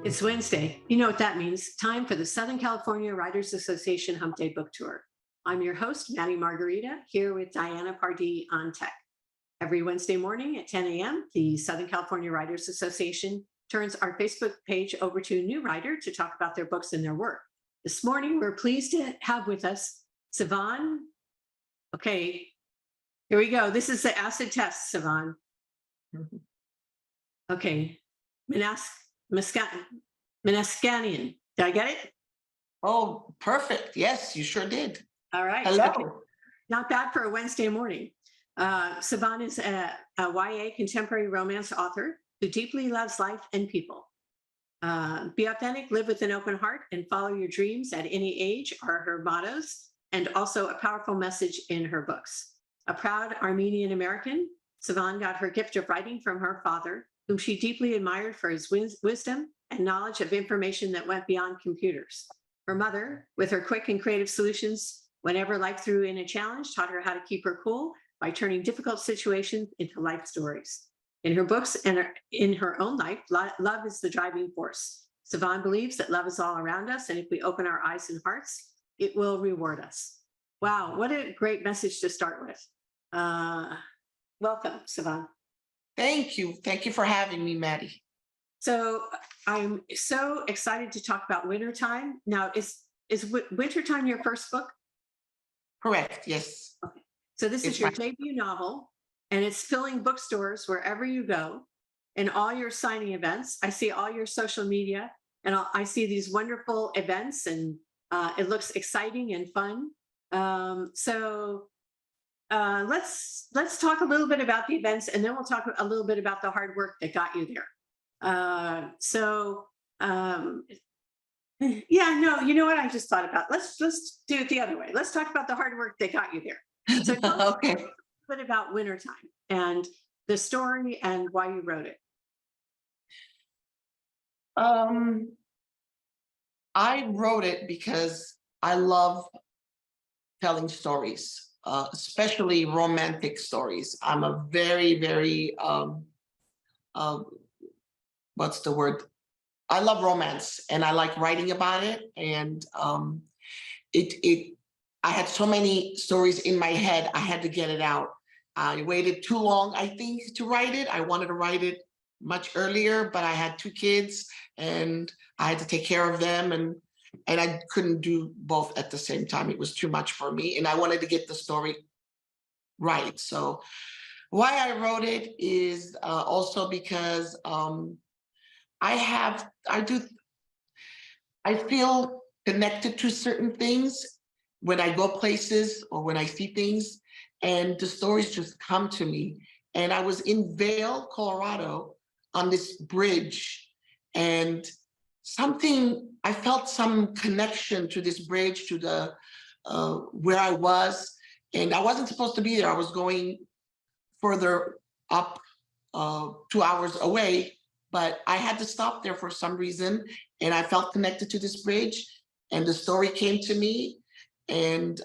It's Wednesday. You know what that means. Time for the Southern California Writers Association Hump Day Book Tour. I'm your host, Maddie Margarita, here with Diana Pardee on tech. Every Wednesday morning at 10 a.m., the Southern California Writers Association turns our Facebook page over to a new writer to talk about their books and their work. This morning, we're pleased to have with us Sevan. Okay, here we go. This is the acid test, Sevan. Okay, Minaskanian. Did I get it? Oh, perfect. Yes, you sure did. All right. Hello. Okay. Not bad for a Wednesday morning. Sevan is a YA contemporary romance author who deeply loves life and people. Be authentic, live with an open heart, and follow your dreams at any age are her mottos, and also a powerful message in her books. A proud Armenian-American, Sevan got her gift of writing from her father, whom she deeply admired for his wisdom and knowledge of information that went beyond computers. Her mother, with her quick and creative solutions whenever life threw in a challenge, taught her how to keep her cool by turning difficult situations into life stories. In her books and in her own life, love is the driving force. Sevan believes that love is all around us, and if we open our eyes and hearts, it will reward us. Wow, what a great message to start with. Welcome, Sevan. Thank you. Thank you for having me, Maddie. So I'm so excited to talk about Wintertime. Now, is Wintertime your first book? Correct. Yes. Okay. So this is your debut novel, and it's filling bookstores wherever you go, and all your signing events. I see all your social media, and I see these wonderful events, and it looks exciting and fun. Let's talk a little bit about the events, and then we'll talk a little bit about the hard work that got you there. Yeah, no, you know what I just thought about? Let's do it the other way. Let's talk about the hard work that got you there. So tell us Okay. a little bit about Wintertime and the story and why you wrote it. I wrote it because I love telling stories, especially romantic stories. I'm a very, very what's the word? I love romance, and I like writing about it. And I had so many stories in my head. I had to get it out. I waited too long, I think, to write it. I wanted to write it much earlier, but I had 2 kids, and I had to take care of them, and I couldn't do both at the same time. It was too much for me, and I wanted to get the story right. So why I wrote it is also because I feel connected to certain things when I go places or when I see things, and the stories just come to me. And I was in Vail, Colorado, on this bridge, and I felt some connection to this bridge, to the where I was, and I wasn't supposed to be there. I was going further up 2 hours away, but I had to stop there for some reason, and I felt connected to this bridge, and the story came to me. And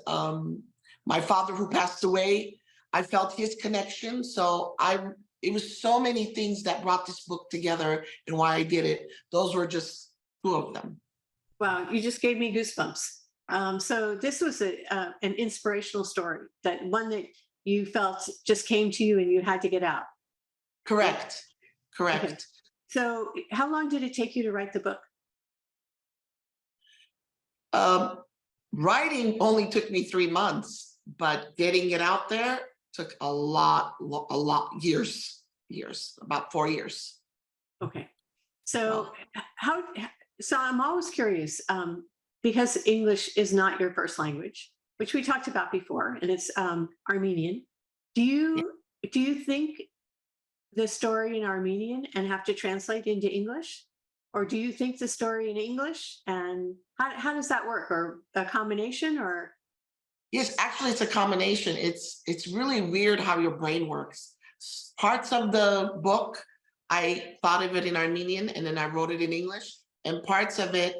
my father, who passed away, I felt his connection. So it was so many things that brought this book together, and why I did it. Those were just 2 of them. Wow, you just gave me goosebumps. So this was an inspirational story, that one that you felt just came to you and you had to get out. Correct. Correct. Okay. So how long did it take you to write the book? Writing only took me 3 months, but getting it out there took a lot, years, about 4 years. Okay. So so I'm always curious, because English is not your first language, which we talked about before, and it's Armenian. Do you think the story in Armenian and have to translate into English? Or do you think the story in English, and how does that work? Or a combination, or? Yes, actually it's a combination. It's really weird how your brain works. Parts of the book, I thought of it in Armenian, and then I wrote it in English. And parts of it,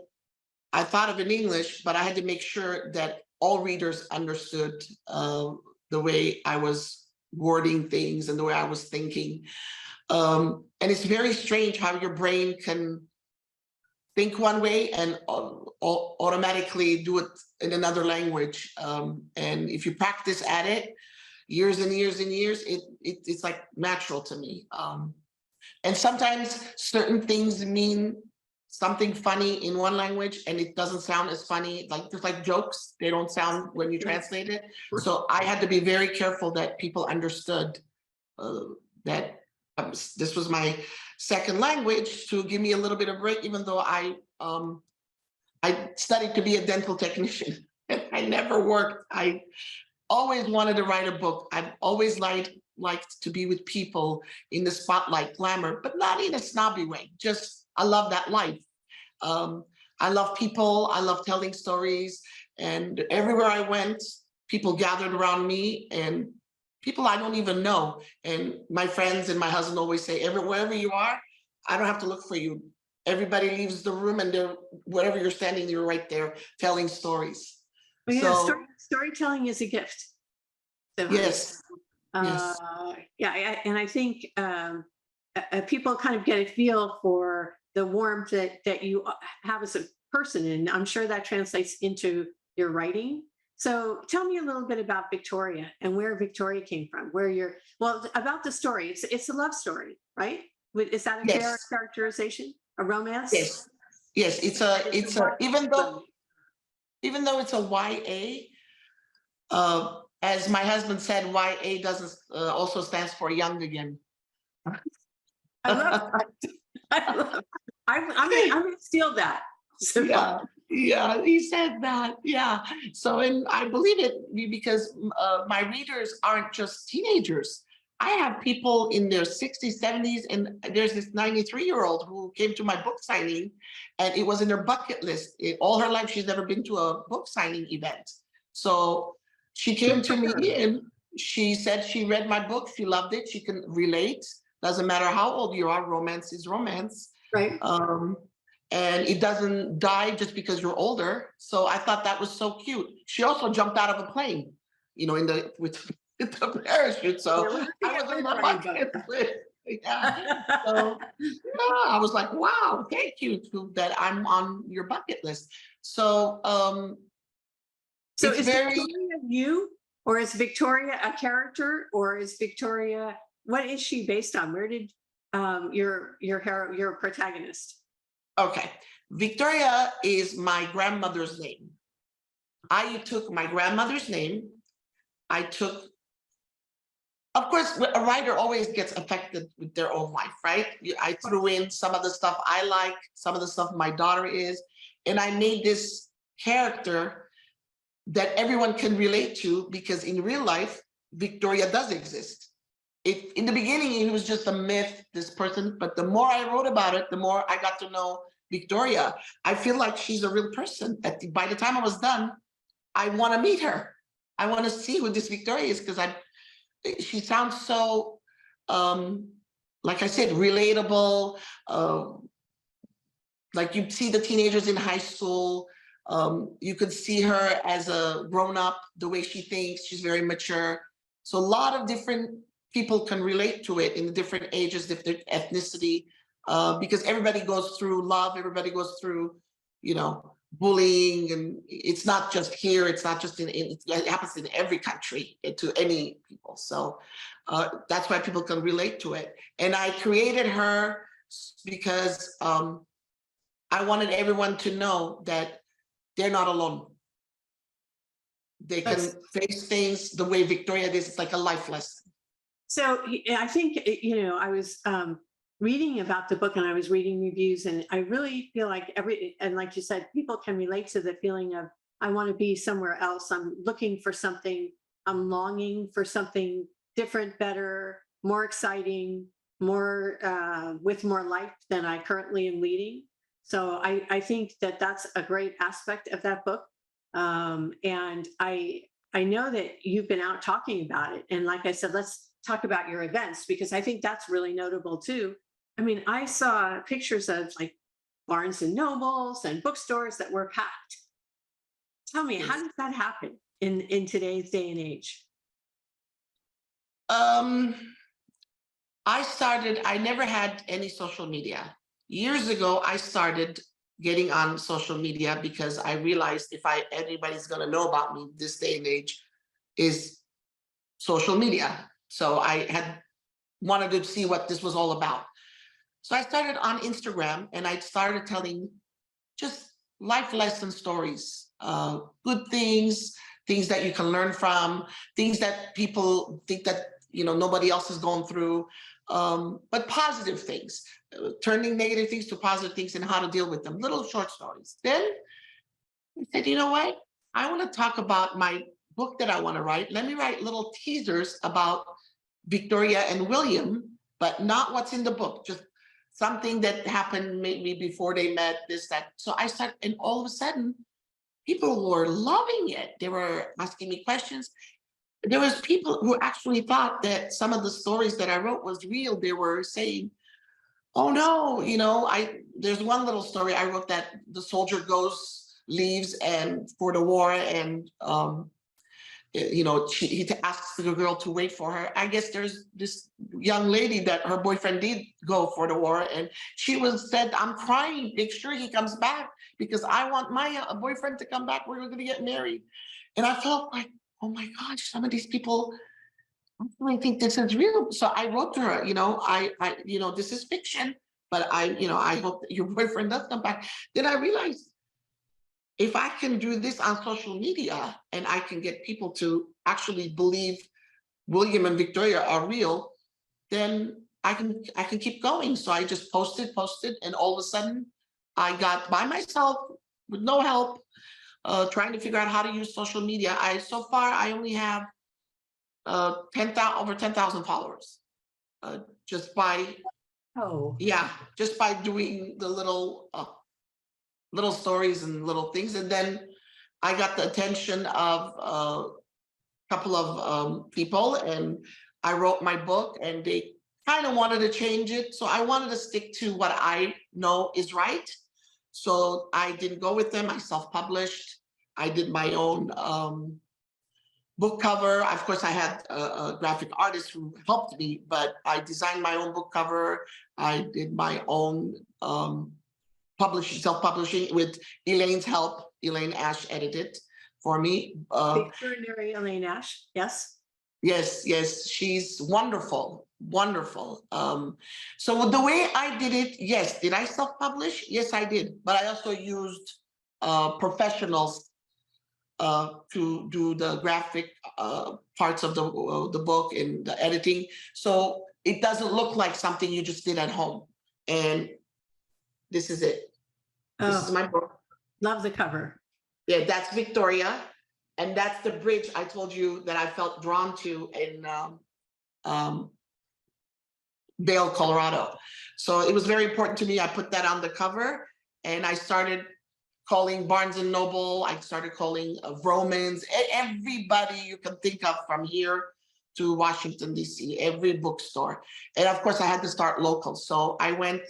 I thought of in English, but I had to make sure that all readers understood the way I was wording things and the way I was thinking. And it's very strange how your brain can think one way and automatically do it in another language. And if you practice at it years and years and years, it's like natural to me. And sometimes certain things mean something funny in one language and it doesn't sound as funny, like just like jokes, they don't sound when you translate it. So I had to be very careful that people understood that this was my second language, to give me a little bit of break, even though I studied to be a dental technician. I never worked. I always wanted to write a book. I've always liked to be with people in the spotlight, glamour, but not in a snobby way. Just, I love that life. I love people. I love telling stories. And everywhere I went, people gathered around me, and people I don't even know. And my friends and my husband always say, wherever you are, I don't have to look for you. Everybody leaves the room and they're, wherever you're standing, you're right there telling stories. Well, yeah, So, storytelling is a gift. So, yes, yes. Yeah, and I think people kind of get a feel for the warmth that you have as a person, and I'm sure that translates into your writing. So tell me a little bit about Victoria and where Victoria came from, about the story. It's a love story, right? Is that a fair Yes, characterization? A romance? yes, yes. It's a, even though it's a YA, as my husband said, YA doesn't also stands for young again. I love that. I love. I'm gonna steal that. So, Yeah, he said that. Yeah. So, and I believe it because my readers aren't just teenagers. I have people in their 60s, 70s, and there's this 93-year-old who came to my book signing, and it was in her bucket list. All her life, she's never been to a book signing event. So she came to me and she said she read my book. She loved it. She can relate. Doesn't matter how old you are. Romance is romance. right. And it doesn't die just because you're older. So I thought that was so cute. She also jumped out of a plane, with the parachute. So I was in my bucket list. Yeah. So yeah, I was like, wow, thank you that I'm on your bucket list. So So it's is very Victoria you, or is Victoria a character, or is Victoria, what is she based on? Where did your protagonist? okay. Victoria is my grandmother's name. I took my grandmother's name. Of course, a writer always gets affected with their own life, right? I threw in some of the stuff I like, some of the stuff my daughter is, and I made this character that everyone can relate to, because in real life, Victoria does exist. In the beginning, it was just a myth, this person, but the more I wrote about it, the more I got to know Victoria. I feel like she's a real person. By the time I was done, I want to meet her. I want to see who this Victoria is, because she sounds so, like I said, relatable. Like you see the teenagers in high school. You could see her as a grown-up, the way she thinks. She's very mature. So a lot of different people can relate to it in the different ages, different ethnicity, because everybody goes through love. Everybody goes through, bullying, and it's not just here. It's not just it happens in every country, to any people. So that's why people can relate to it. And I created her because I wanted everyone to know that they're not alone. They can face things the way Victoria did. It's like a life lesson. So I think, I was reading about the book, and I was reading reviews, and I really feel like and like you said, people can relate to the feeling of, I want to be somewhere else. I'm looking for something. I'm longing for something different, better, more exciting, more with more life than I currently am leading. So I think that that's a great aspect of that book. And I know that you've been out talking about it. And like I said, let's talk about your events, because I think that's really notable too. I mean, I saw pictures of like Barnes and Nobles and bookstores that were packed. Tell me, how does that happen in today's day and age? I never had any social media. Years ago, I started getting on social media because I realized if anybody's gonna know about me this day and age is social media. So I had wanted to see what this was all about. So I started on Instagram and I started telling just life lesson stories, good things, things that you can learn from, things that people think that nobody else is going through, but positive things, turning negative things to positive things and how to deal with them, little short stories. Then I said, you know what? I want to talk about my book that I want to write. Let me write little teasers about Victoria and William, but not what's in the book, just something that happened maybe before they met, this, that. So I started, and all of a sudden, people were loving it. They were asking me questions. There was people who actually thought that some of the stories that I wrote was real. They were saying, oh no, there's one little story I wrote that the soldier leaves and for the war, and he asks the girl to wait for her. I guess there's this young lady that her boyfriend did go for the war, and she said, I'm crying, make sure he comes back because I want my boyfriend to come back. We're going to get married. And I felt like, oh my gosh, some of these people really think this is real. So I wrote to her, this is fiction, but I hope that your boyfriend does come back. Then I realized, if I can do this on social media and I can get people to actually believe William and Victoria are real, then I can keep going. So I just posted, and all of a sudden I got by myself with no help, trying to figure out how to use social media. So far I only have over 10,000 followers, just by just by doing the little stories and little things. And then I got the attention of a couple of people, and I wrote my book, and they kind of wanted to change it. So I wanted to stick to what I know is right. So I didn't go with them. I self-published. I did my own book cover. Of course, I had a graphic artist who helped me, but I designed my own book cover. I did my own self-publishing with Elaine's help. Elaine Ash edited for me. The extraordinary Elaine Ash, yes. Yes, she's wonderful. So the way I did it, yes. Did I self-publish? Yes, I did. But I also used professionals to do the graphic parts of the book and the editing. So it doesn't look like something you just did at home. And this is it. This is my book. Love the cover. Yeah, that's Victoria. And that's the bridge I told you that I felt drawn to in Vail, Colorado. So it was very important to me. I put that on the cover, and I started calling Barnes and Noble. I started calling Vroman's, everybody you can think of from here to Washington, D.C., every bookstore. And of course, I had to start local. So I went.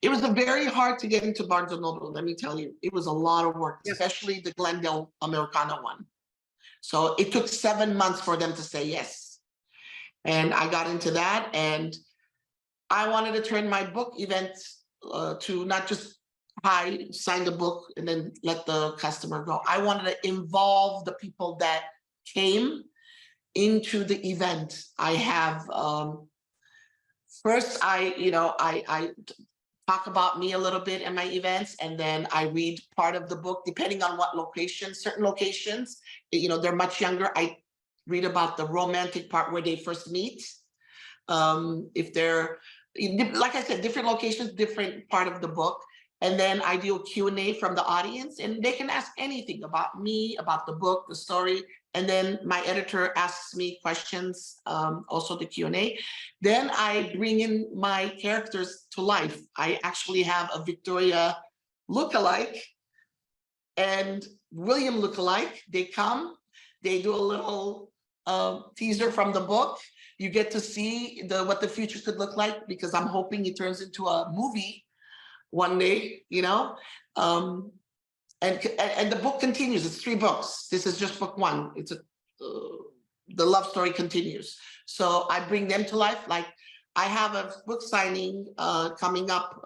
It was very hard to get into Barnes and Noble, let me tell you. It was a lot of work, especially the Glendale Americana one. So it took 7 months for them to say yes. And I got into that, and I wanted to turn my book events to not just sign the book and then let the customer go. I wanted to involve the people that came into the event. I have, first I talk about me a little bit in my events, and then I read part of the book, depending on what location. Certain locations, they're much younger. I read about the romantic part where they first meet. If they're, like I said, different locations, different part of the book. And then I do a Q&A from the audience, and they can ask anything about me, about the book, the story. And then my editor asks me questions, also the Q&A. Then I bring in my characters to life. I actually have a Victoria lookalike and William lookalike. They come, they do a little teaser from the book. You get to see what the future could look like, because I'm hoping it turns into a movie one day, and the book continues. It's 3 books. This is just book 1. It's the love story continues. So I bring them to life. Like I have a book signing coming up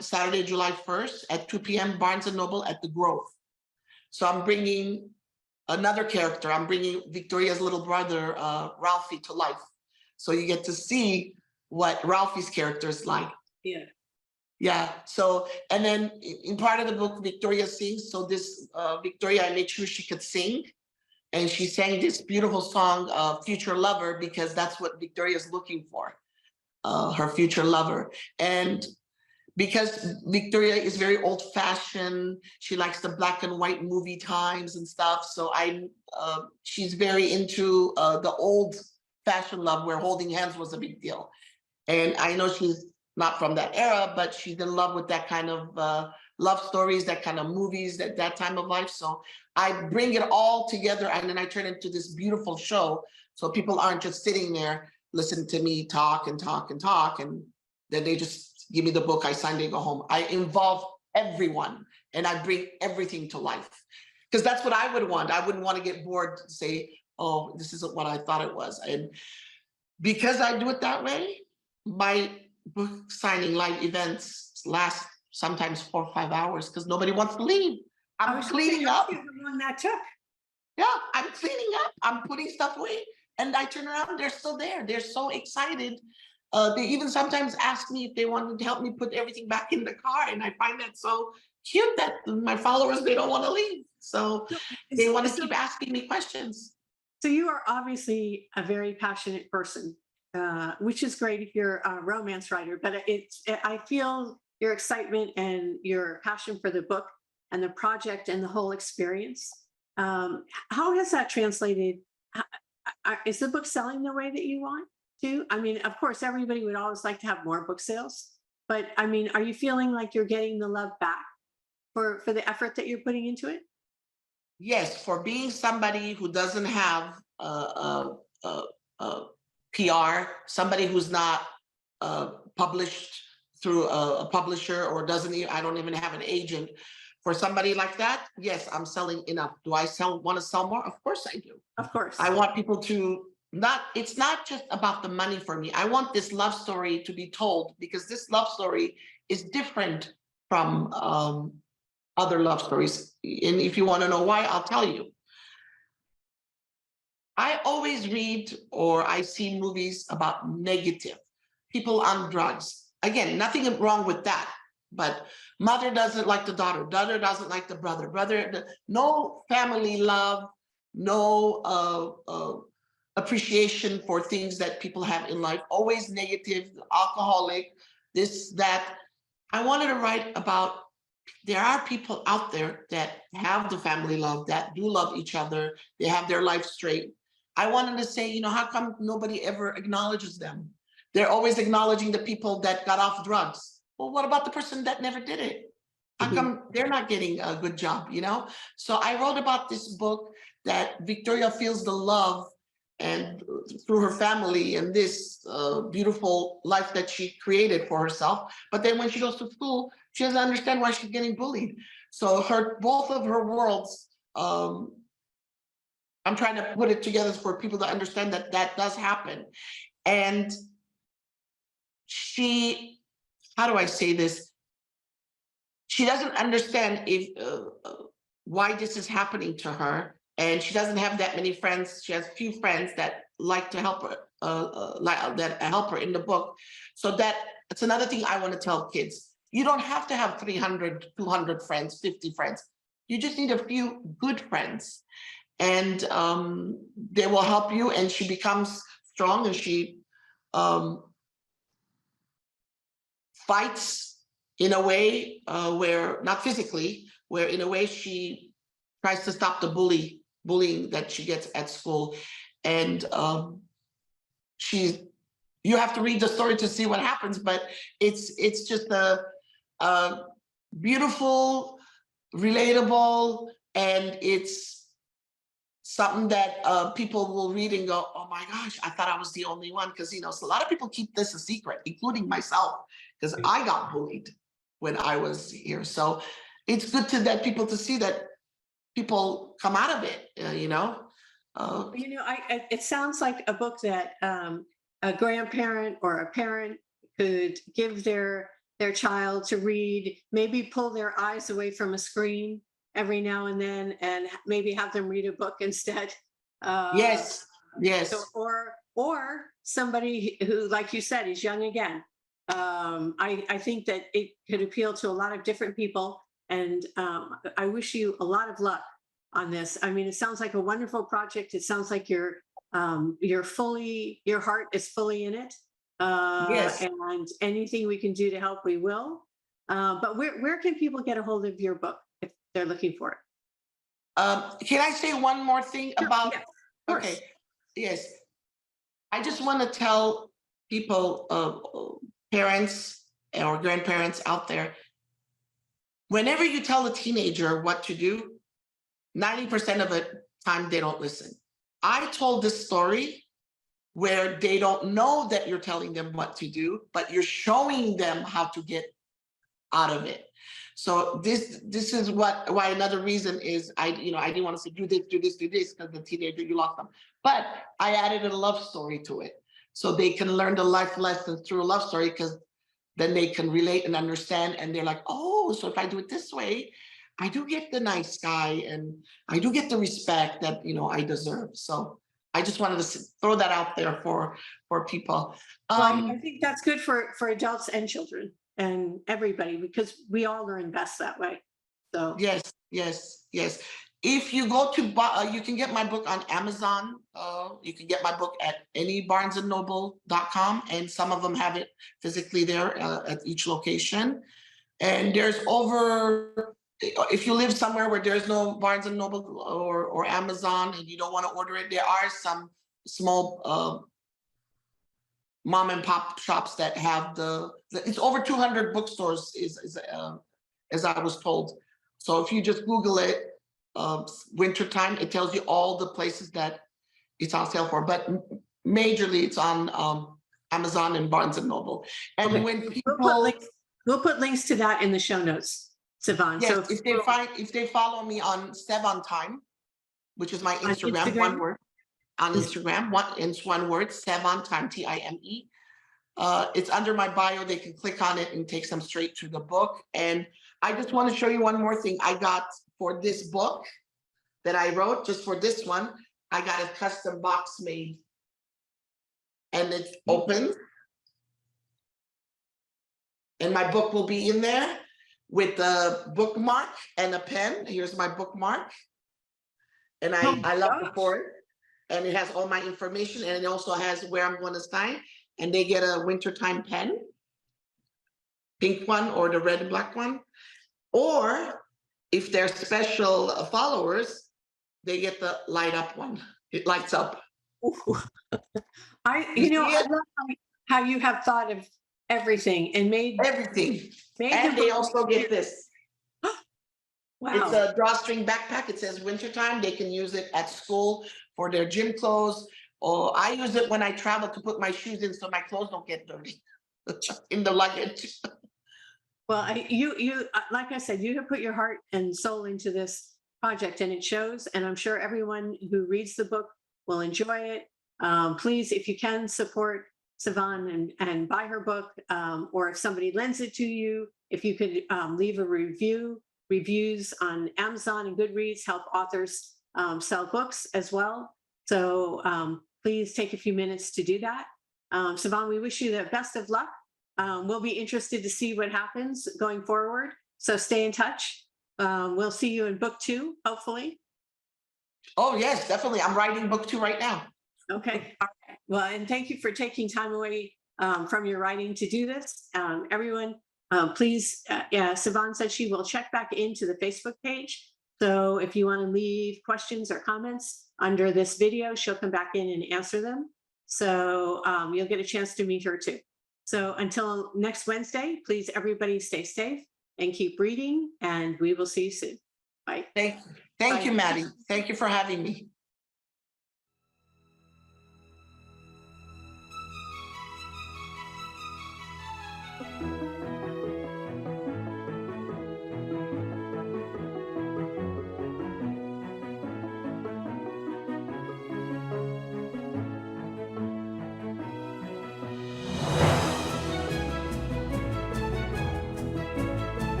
Saturday, July 1st at 2 p.m. Barnes and Noble at the Grove. So I'm bringing another character. I'm bringing Victoria's little brother, Ralphie, to life. So you get to see what Ralphie's character is like. Yeah. Yeah. So, and then in part of the book, Victoria sings. So this Victoria, I made sure she could sing. And she sang this beautiful song, Future Lover, because that's what Victoria's looking for, her future lover. And because Victoria is very old fashioned, she likes the black and white movie times and stuff. So she's very into the old fashioned love where holding hands was a big deal. And I know she's not from that era, but she's in love with that kind of love stories, that kind of movies, that time of life. So I bring it all together and then I turn it into this beautiful show. So people aren't just sitting there listening to me talk and talk and talk. And then they just give me the book, I sign, they go home. I involve everyone and I bring everything to life. Because that's what I would want. I wouldn't want to get bored to say, oh, this isn't what I thought it was. And because I do it that way, my book signing live events last sometimes 4 or 5 hours because nobody wants to leave. I'm cleaning up. How long that took? Yeah, I'm cleaning up. I'm putting stuff away, and I turn around. They're still there. They're so excited. They even sometimes ask me if they wanted to help me put everything back in the car, and I find that so cute that my followers, they don't want to leave, so they want to keep asking me questions. So you are obviously a very passionate person, which is great if you're a romance writer, but I feel your excitement and your passion for the book and the project and the whole experience. How has that translated? Is the book selling the way that you want to? I mean, of course, everybody would always like to have more book sales, but I mean, are you feeling like you're getting the love back for the effort that you're putting into it? Yes, for being somebody who doesn't have a PR, somebody who's not published through a publisher or I don't even have an agent. For somebody like that, yes, I'm selling enough. Do I want to sell more? Of course I do. Of course. I want people to it's not just about the money for me. I want this love story to be told because this love story is different from other love stories. And if you want to know why, I'll tell you. I always read or I see movies about negative people on drugs. Again, nothing wrong with that. But mother doesn't like the daughter doesn't like the brother, no family love, no appreciation for things that people have in life, always negative, alcoholic, this, that. I wanted to write about there are people out there that have the family love, that do love each other, they have their life straight. I wanted to say, how come nobody ever acknowledges them? They're always acknowledging the people that got off drugs. Well, what about the person that never did it? How come they're not getting a good job, So I wrote about this book that Victoria feels the love and through her family and this beautiful life that she created for herself. But then when she goes to school, she doesn't understand why she's getting bullied. So both of her worlds, I'm trying to put it together for people to understand that that does happen. And how do I say this? She doesn't understand why this is happening to her. And she doesn't have that many friends. She has few friends that like to help her, that help her in the book. So that's another thing I want to tell kids. You don't have to have 300, 200 friends, 50 friends. You just need a few good friends. And they will help you. And she becomes strong and she fights in a way where, not physically, where in a way she tries to stop the bullying that she gets at school. And you have to read the story to see what happens, but it's just a beautiful, relatable, and it's something that people will read and go, oh my gosh, I thought I was the only one. Because, so a lot of people keep this a secret, including myself, because I got bullied when I was here. So it's good that people to see that people come out of it, it sounds like a book that a grandparent or a parent could give their their child to read, maybe pull their eyes away from a screen every now and then, and maybe have them read a book instead. Yes, So, yes, or somebody who, like you said, is young again. I think that it could appeal to a lot of different people, and I wish you a lot of luck on this. I mean, it sounds like a wonderful project. It sounds like your heart is fully in it, yes. and anything we can do to help, we will. But where can people get a hold of your book if they're looking for it? Can I say one more thing Sure, about, yes, of okay, course. yes. I just want to tell people, parents or grandparents out there, whenever you tell a teenager what to do, 90% of the time they don't listen. I told this story where they don't know that you're telling them what to do, but you're showing them how to get out of it. So this is why another reason is I didn't want to say do this because the teenager you lost them, but I added a love story to it so they can learn the life lessons through a love story, because then they can relate and understand, and they're like, oh, so if I do it this way, I do get the nice guy and I do get the respect that I deserve. So I just wanted to throw that out there for people. Well, I think that's good for adults and children and everybody, because we all learn best that way. So Yes, yes, yes. If you go to buy, you can get my book on Amazon. You can get my book at any barnesandnoble.com, and some of them have it physically there at each location. And there's over, if you live somewhere where there's no Barnes and Noble or Amazon and you don't want to order it, there are some small mom and pop shops that have it's over 200 bookstores as I was told. So if you just Google it, wintertime, it tells you all the places that it's on sale for, but majorly it's on Amazon and Barnes and Noble. And okay, when we'll put people, links. We'll put links to that in the show notes, Sevan. yes, So if they follow me on Sevan Time, which is my on Instagram, one Instagram, word, on Instagram, it's one word, Sevan Time, Time. It's under my bio. They can click on it and takes them straight to the book. And I just want to show you one more thing. I got, for this book that I wrote, just for this one, I got a custom box made. And it's open. And my book will be in there with a bookmark and a pen. Here's my bookmark. And oh I my love the gosh. port. And it has all my information, and it also has where I'm going to sign. And they get a wintertime pen, pink one or the red and black one. Or if they're special followers, they get the light up one. It lights up. Ooh. You see I it? love how you have thought of everything and Everything. made And the they book. also get this. It's Wow. a drawstring backpack. It says wintertime. They can use it at school for their gym clothes. Or I use it when I travel to put my shoes in so my clothes don't get dirty in the luggage. Well, you like I said, you have put your heart and soul into this project, and it shows. And I'm sure everyone who reads the book will enjoy it. Please, if you can, support Sevan and buy her book, or if somebody lends it to you, if you could leave a reviews on Amazon and Goodreads help authors sell books as well. So please take a few minutes to do that. Sevan, we wish you the best of luck. We'll be interested to see what happens going forward. So stay in touch. We'll see you in book 2, hopefully. Oh, yes, definitely. I'm writing book 2 right now. Okay. All right. Well, and thank you for taking time away from your writing to do this. Everyone, please, Sevan said she will check back into the Facebook page. So if you want to leave questions or comments under this video, she'll come back in and answer them. So you'll get a chance to meet her too. So until next Wednesday, please, everybody stay safe and keep reading, and we will see you soon. Bye. Thank Bye. you, Maddie. Thank you for having me.